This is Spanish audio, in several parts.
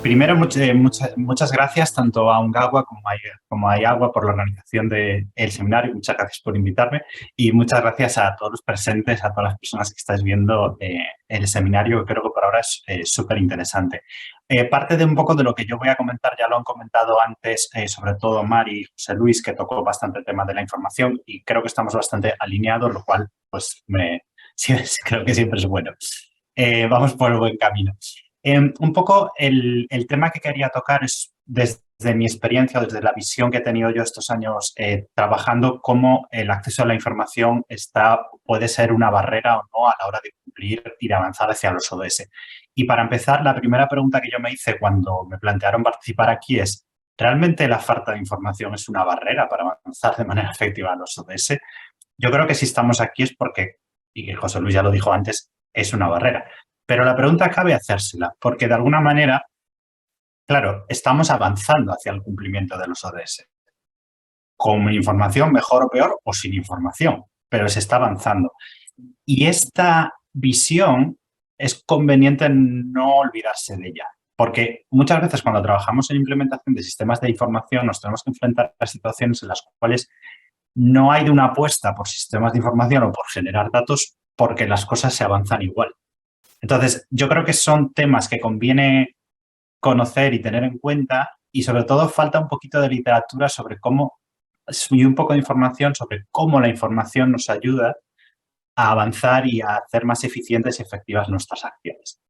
Primero, muchas gracias tanto a Ongawa como a IAGUA por la organización del seminario. Muchas gracias por invitarme y muchas gracias a todos los presentes, a todas las personas que estáis viendo el seminario, que creo que por ahora es súper interesante. Parte de un poco de lo que yo voy a comentar, ya lo han comentado antes, sobre todo Mari y José Luis, que tocó bastante el tema de la información y creo que estamos bastante alineados, lo cual pues sí, creo que siempre es bueno. Vamos por el buen camino. Un poco el tema que quería tocar es desde mi experiencia, desde la visión que he tenido yo estos años trabajando, cómo el acceso a la información puede ser una barrera o no a la hora de cumplir y de avanzar hacia los ODS. Y para empezar, la primera pregunta que yo me hice cuando me plantearon participar aquí es, ¿realmente la falta de información es una barrera para avanzar de manera efectiva a los ODS? Yo creo que si estamos aquí es porque, y que José Luis ya lo dijo antes, es una barrera. Pero la pregunta cabe hacérsela, porque de alguna manera, claro, estamos avanzando hacia el cumplimiento de los ODS. Con información mejor o peor o sin información, pero se está avanzando. Y esta visión es conveniente no olvidarse de ella, porque muchas veces cuando trabajamos en implementación de sistemas de información nos tenemos que enfrentar a situaciones en las cuales no hay de una apuesta por sistemas de información o por generar datos porque las cosas se avanzan igual. Entonces, yo creo que son temas que conviene conocer y tener en cuenta y sobre todo falta un poquito de literatura sobre cómo, y un poco de información sobre cómo la información nos ayuda a avanzar y a hacer más eficientes y efectivas nuestras acciones.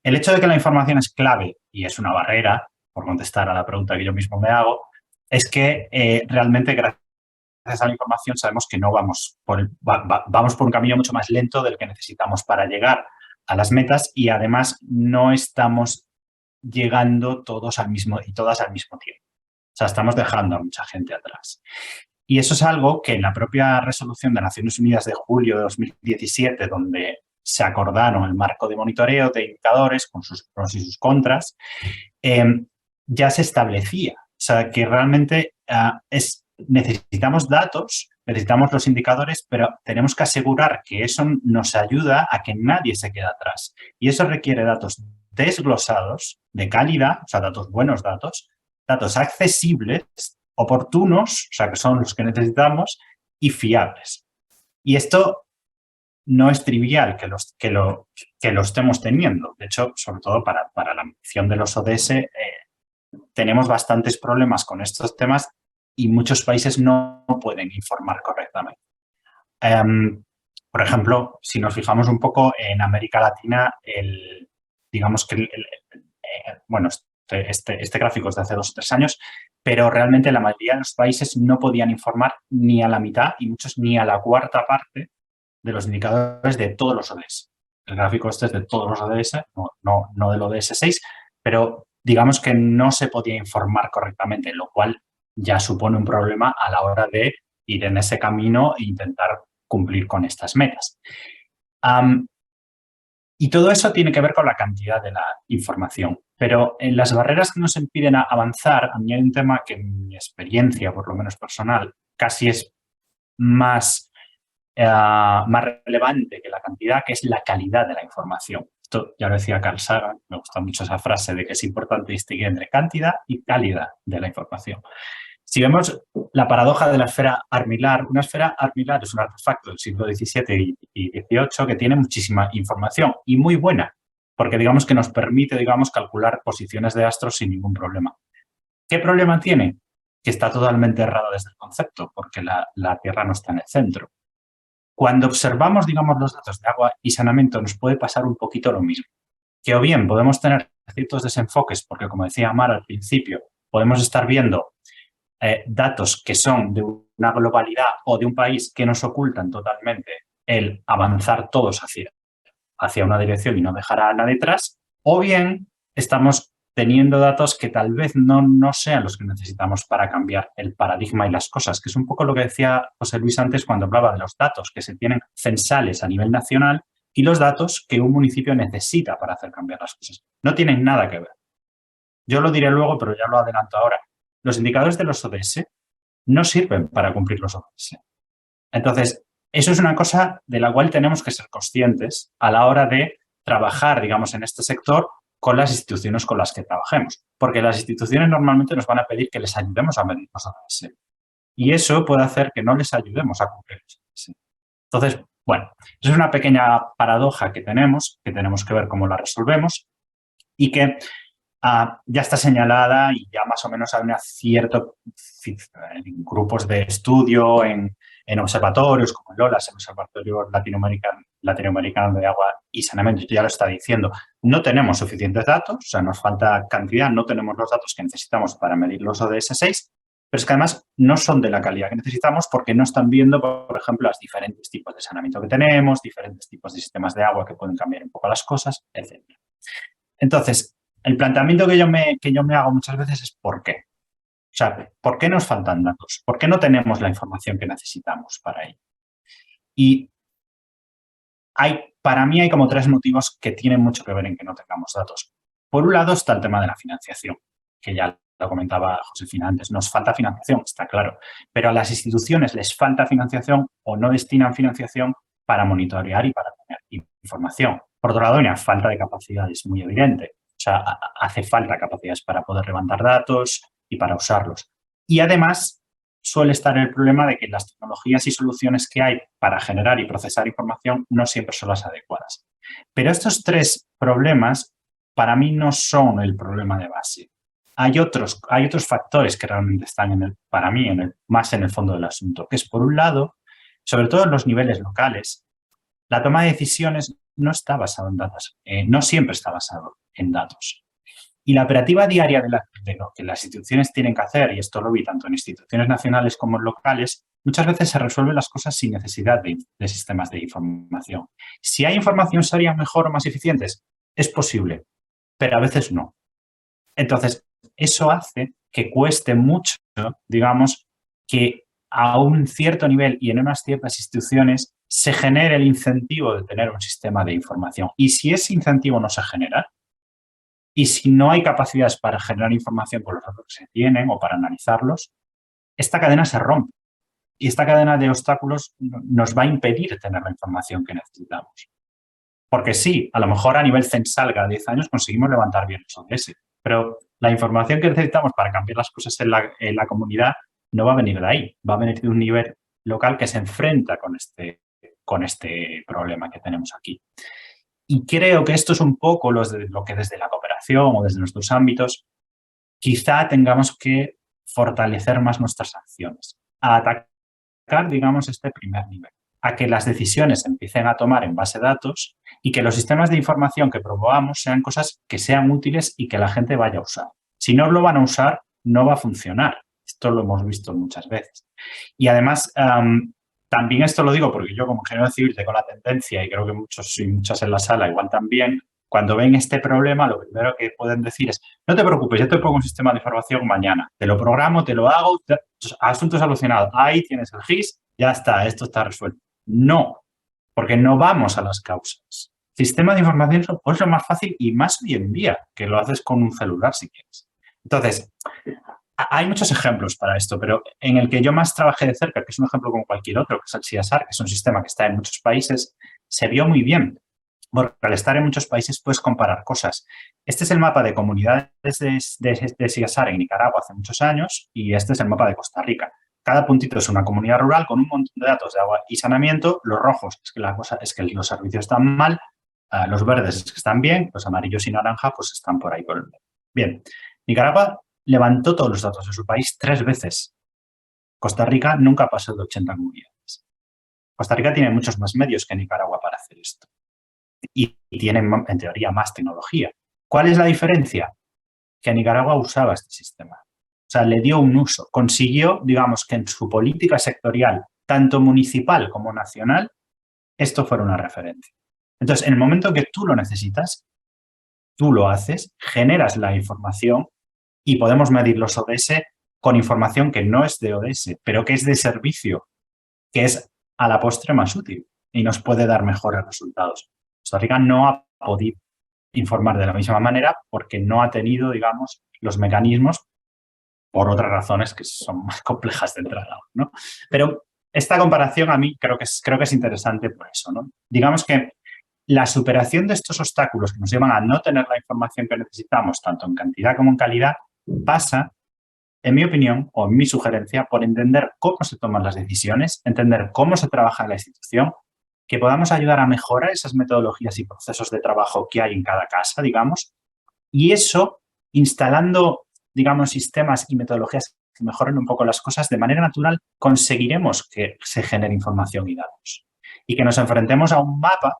El hecho de que la información es clave y es una barrera, por contestar a la pregunta que yo mismo me hago, es que realmente gracias a la información sabemos que no vamos vamos por un camino mucho más lento del que necesitamos para llegar a las metas y además no estamos llegando todos y todas al mismo tiempo. O sea, estamos dejando a mucha gente atrás. Y eso es algo que en la propia resolución de Naciones Unidas de julio de 2017, donde se acordaron el marco de monitoreo de indicadores con sus pros y sus contras, ya se establecía. O sea, que realmente necesitamos datos, necesitamos los indicadores, pero tenemos que asegurar que eso nos ayuda a que nadie se quede atrás. Y eso requiere datos desglosados, de calidad, o sea, buenos datos accesibles, oportunos, o sea, que son los que necesitamos, y fiables. Y esto no es trivial que lo estemos teniendo. De hecho, sobre todo para la medición de los ODS, tenemos bastantes problemas con estos temas y muchos países no pueden informar correctamente. Por ejemplo, si nos fijamos un poco en América Latina, digamos que bueno, este gráfico es de hace 2 o 3 años, pero realmente la mayoría de los países no podían informar ni a la mitad y muchos ni a la cuarta parte de los indicadores de todos los ODS. El gráfico este es de todos los ODS, no del ODS 6, pero digamos que no se podía informar correctamente, lo cual ya supone un problema a la hora de ir en ese camino e intentar cumplir con estas metas. Y todo eso tiene que ver con la cantidad de la información. Pero en las barreras que nos impiden avanzar, a mí hay un tema que en mi experiencia, por lo menos personal, casi es más relevante que la cantidad, que es la calidad de la información. Esto ya lo decía Carl Sagan, me gusta mucho esa frase de que es importante distinguir entre cantidad y calidad de la información. Si vemos la paradoja de la esfera armilar, una esfera armilar es un artefacto del siglo XVII y XVIII que tiene muchísima información y muy buena, porque digamos que nos permite, digamos, calcular posiciones de astros sin ningún problema. ¿Qué problema tiene? Que está totalmente errado desde el concepto, porque la Tierra no está en el centro. Cuando observamos, digamos, los datos de agua y saneamiento, nos puede pasar un poquito lo mismo. Que o bien podemos tener ciertos desenfoques, porque como decía Amar al principio, podemos estar viendo datos que son de una globalidad o de un país que nos ocultan totalmente el avanzar todos hacia una dirección y no dejar a nadie atrás, o bien estamos teniendo datos que tal vez no sean los que necesitamos para cambiar el paradigma y las cosas, que es un poco lo que decía José Luis antes cuando hablaba de los datos que se tienen censales a nivel nacional y los datos que un municipio necesita para hacer cambiar las cosas. No tienen nada que ver. Yo lo diré luego, pero ya lo adelanto ahora. Los indicadores de los ODS no sirven para cumplir los ODS. Entonces, eso es una cosa de la cual tenemos que ser conscientes a la hora de trabajar, digamos, en este sector con las instituciones con las que trabajemos, porque las instituciones normalmente nos van a pedir que les ayudemos a medir los ODS. Y eso puede hacer que no les ayudemos a cumplir los ODS. Entonces, bueno, eso es una pequeña paradoja que tenemos que ver cómo la resolvemos y que ya está señalada y ya más o menos hay en grupos de estudio, en observatorios como el OLAS, el Observatorio Latinoamericano de Agua y Saneamiento, ya lo está diciendo. No tenemos suficientes datos, o sea, nos falta cantidad, no tenemos los datos que necesitamos para medir los ODS 6, pero es que además no son de la calidad que necesitamos porque no están viendo, por ejemplo, los diferentes tipos de saneamiento que tenemos, diferentes tipos de sistemas de agua que pueden cambiar un poco las cosas, etc. Entonces, el planteamiento que yo me hago muchas veces es ¿por qué? O sea, ¿por qué nos faltan datos? ¿Por qué no tenemos la información que necesitamos para ello? Y para mí hay como 3 motivos que tienen mucho que ver en que no tengamos datos. Por un lado está el tema de la financiación, que ya lo comentaba Josefina antes. Nos falta financiación, está claro, pero a las instituciones les falta financiación o no destinan financiación para monitorear y para tener información. Por otro lado, hay una falta de capacidad, es muy evidente. O sea, hace falta capacidades para poder levantar datos y para usarlos. Y además, suele estar el problema de que las tecnologías y soluciones que hay para generar y procesar información no siempre son las adecuadas. Pero estos 3 problemas para mí no son el problema de base. Hay otros factores que realmente están, para mí, más en el fondo del asunto, que es, por un lado, sobre todo en los niveles locales, la toma de decisiones no está basada en datos, no siempre está basado en datos. Y la operativa diaria de lo que las instituciones tienen que hacer, y esto lo vi tanto en instituciones nacionales como en locales, muchas veces se resuelven las cosas sin necesidad de sistemas de información. Si hay información, ¿serían mejor o más eficientes? Es posible, pero a veces no. Entonces, eso hace que cueste mucho, digamos, que a un cierto nivel y en unas ciertas instituciones se genere el incentivo de tener un sistema de información. Y si ese incentivo no se genera, y si no hay capacidades para generar información con los datos que se tienen o para analizarlos, esta cadena se rompe. Y esta cadena de obstáculos nos va a impedir tener la información que necesitamos. Porque sí, a lo mejor a nivel censal cada 10 años conseguimos levantar bien los ODS, pero la información que necesitamos para cambiar las cosas en la comunidad no va a venir de ahí, va a venir de un nivel local que se enfrenta con este problema que tenemos aquí. Y creo que esto es un poco lo que desde la cooperación o desde nuestros ámbitos quizá tengamos que fortalecer más nuestras acciones, a atacar, digamos, este primer nivel, a que las decisiones se empiecen a tomar en base a datos y que los sistemas de información que promovamos sean cosas que sean útiles y que la gente vaya a usar. Si no lo van a usar, no va a funcionar. Esto lo hemos visto muchas veces. Y además, también esto lo digo porque yo como ingeniero civil tengo la tendencia, y creo que muchos y muchas en la sala igual también, cuando ven este problema, lo primero que pueden decir es, no te preocupes, yo te pongo un sistema de información mañana, te lo programo, te lo hago, asunto solucionado, ahí tienes el GIS, ya está, esto está resuelto. No, porque no vamos a las causas. Sistema de información es lo más fácil y más hoy en día, que lo haces con un celular si quieres. Entonces, hay muchos ejemplos para esto, pero en el que yo más trabajé de cerca, que es un ejemplo como cualquier otro, que es el CSIAR, que es un sistema que está en muchos países, se vio muy bien. Porque al estar en muchos países puedes comparar cosas. Este es el mapa de comunidades de CSIAR en Nicaragua hace muchos años y este es el mapa de Costa Rica. Cada puntito es una comunidad rural con un montón de datos de agua y saneamiento. Los rojos es que la cosa es que los servicios están mal, los verdes es que están bien, los amarillos y naranja pues están por ahí por el medio. Bien, Nicaragua levantó todos los datos de su país 3 veces. Costa Rica nunca pasó de 80 comunidades. Costa Rica tiene muchos más medios que Nicaragua para hacer esto. Y tienen, en teoría, más tecnología. ¿Cuál es la diferencia? Que Nicaragua usaba este sistema. O sea, le dio un uso. Consiguió, digamos, que en su política sectorial, tanto municipal como nacional, esto fuera una referencia. Entonces, en el momento que tú lo necesitas, tú lo haces, generas la información y podemos medir los ODS con información que no es de ODS, pero que es de servicio, que es a la postre más útil y nos puede dar mejores resultados. Costa Rica no ha podido informar de la misma manera porque no ha tenido, digamos, los mecanismos por otras razones que son más complejas de entrar ahora, ¿no? Pero esta comparación a mí creo que es interesante por eso, ¿no? Digamos que La superación de estos obstáculos que nos llevan a no tener la información que necesitamos, tanto en cantidad como en calidad, pasa, en mi opinión, o en mi sugerencia, por entender cómo se toman las decisiones, entender cómo se trabaja en la institución, que podamos ayudar a mejorar esas metodologías y procesos de trabajo que hay en cada casa, digamos, y eso, instalando, digamos, sistemas y metodologías que mejoren un poco las cosas, de manera natural conseguiremos que se genere información y datos. Y que nos enfrentemos a un mapa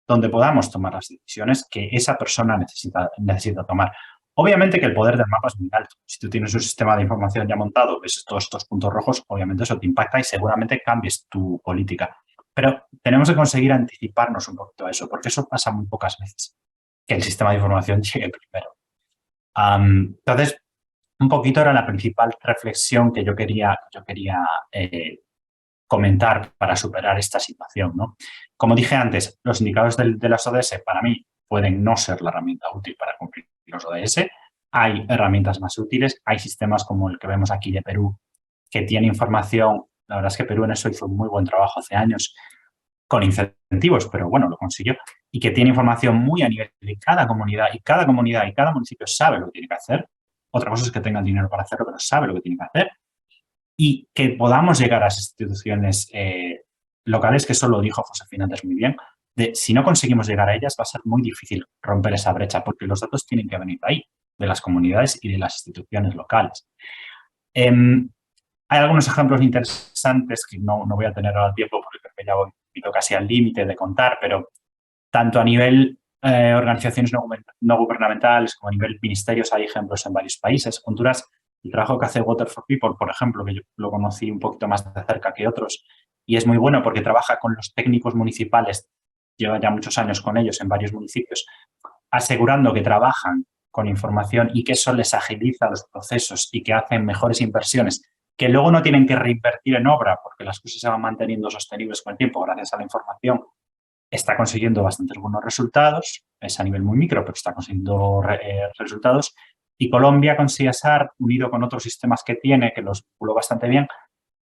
donde podamos tomar las decisiones que esa persona necesita tomar. Obviamente que el poder del mapa es muy alto. Si tú tienes un sistema de información ya montado, ves todos estos puntos rojos, obviamente eso te impacta y seguramente cambies tu política. Pero tenemos que conseguir anticiparnos un poquito a eso, porque eso pasa muy pocas veces, que el sistema de información llegue primero. Entonces, un poquito era la principal reflexión que yo quería comentar para superar esta situación, ¿no? Como dije antes, los indicadores de las ODS para mí pueden no ser la herramienta útil para cumplir los ODS. Hay herramientas más útiles, hay sistemas como el que vemos aquí de Perú, que tiene información. La verdad es que Perú en eso hizo un muy buen trabajo hace años, con incentivos, pero bueno, lo consiguió, y que tiene información muy a nivel de cada comunidad y cada municipio sabe lo que tiene que hacer. Otra cosa es que tengan dinero para hacerlo, pero sabe lo que tiene que hacer. Y que podamos llegar a las instituciones locales, que eso lo dijo Josefina antes muy bien, de si no conseguimos llegar a ellas va a ser muy difícil romper esa brecha, porque los datos tienen que venir de ahí, de las comunidades y de las instituciones locales. Hay algunos ejemplos interesantes que no voy a tener ahora tiempo porque creo que ya voy casi al límite de contar, pero tanto a nivel organizaciones no gubernamentales como a nivel ministerios hay ejemplos en varios países. Honduras, el trabajo que hace Water for People, por ejemplo, que yo lo conocí un poquito más de cerca que otros, y es muy bueno porque trabaja con los técnicos municipales, lleva ya muchos años con ellos en varios municipios, asegurando que trabajan con información y que eso les agiliza los procesos y que hacen mejores inversiones, que luego no tienen que reinvertir en obra porque las cosas se van manteniendo sostenibles con el tiempo gracias a la información. Está consiguiendo bastantes buenos resultados, es a nivel muy micro, pero está consiguiendo resultados. Y Colombia, con CSR, unido con otros sistemas que tiene, que los vinculó bastante bien,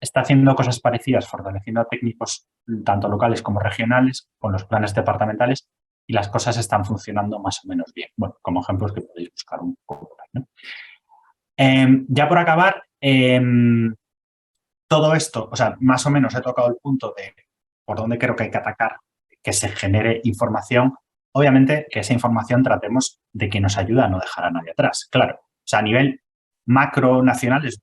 está haciendo cosas parecidas, fortaleciendo a técnicos tanto locales como regionales, con los planes departamentales, y las cosas están funcionando más o menos bien. Bueno, como ejemplos que podéis buscar un poco por ahí, ¿no? Ya por acabar, todo esto, o sea, más o menos he tocado el punto de por dónde creo que hay que atacar, que se genere información. Obviamente que esa información tratemos de que nos ayude a no dejar a nadie atrás, claro. O sea, a nivel macro nacional es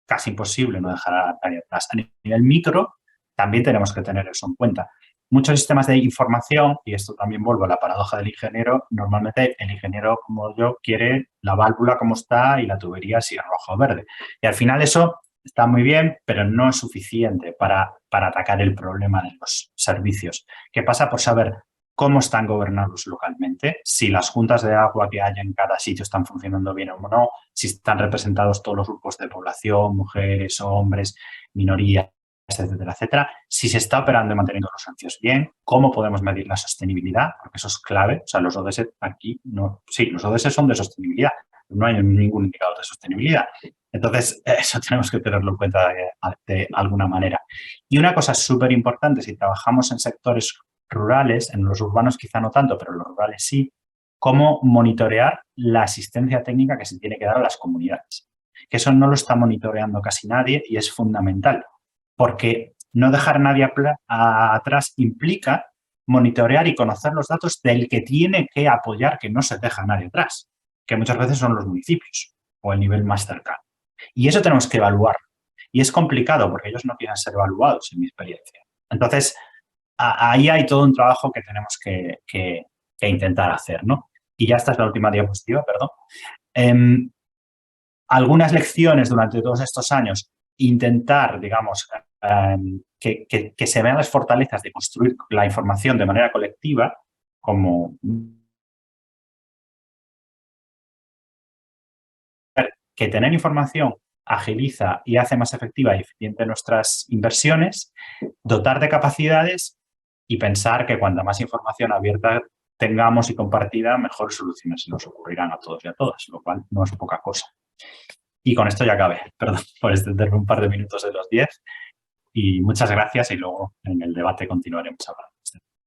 casi imposible no dejar a nadie atrás. A nivel micro también tenemos que tener eso en cuenta. Muchos sistemas de información, y esto también vuelvo a la paradoja del ingeniero, normalmente el ingeniero como yo quiere la válvula como está y la tubería si es roja o verde. Y al final eso está muy bien, pero no es suficiente para atacar el problema de los servicios, que pasa por saber cómo están gobernados localmente, si las juntas de agua que hay en cada sitio están funcionando bien o no, si están representados todos los grupos de población, mujeres, hombres, minorías, etcétera, etcétera. Si se está operando y manteniendo los servicios bien, cómo podemos medir la sostenibilidad, porque eso es clave. O sea, los ODS aquí, no, sí, los ODS son de sostenibilidad, no hay ningún indicador de sostenibilidad. Entonces, eso tenemos que tenerlo en cuenta de alguna manera. Y una cosa súper importante, si trabajamos en sectores rurales, en los urbanos quizá no tanto, pero en los rurales sí, cómo monitorear la asistencia técnica que se tiene que dar a las comunidades. Que eso no lo está monitoreando casi nadie y es fundamental, porque no dejar a nadie atrás implica monitorear y conocer los datos del que tiene que apoyar que no se deja a nadie atrás, que muchas veces son los municipios o el nivel más cercano. Y eso tenemos que evaluar. Y es complicado porque ellos no quieren ser evaluados, en mi experiencia. Entonces, ahí hay todo un trabajo que tenemos que intentar hacer, ¿no? Y ya esta es la última diapositiva, perdón. Algunas lecciones durante todos estos años, intentar, digamos, que se vean las fortalezas de construir la información de manera colectiva, como que tener información agiliza y hace más efectiva y eficiente nuestras inversiones, dotar de capacidades y pensar que cuanta más información abierta tengamos y compartida, mejores soluciones se nos ocurrirán a todos y a todas, lo cual no es poca cosa. Y con esto ya acabé. Perdón por extenderme un par de minutos de los 10 y muchas gracias y luego en el debate continuaremos hablando.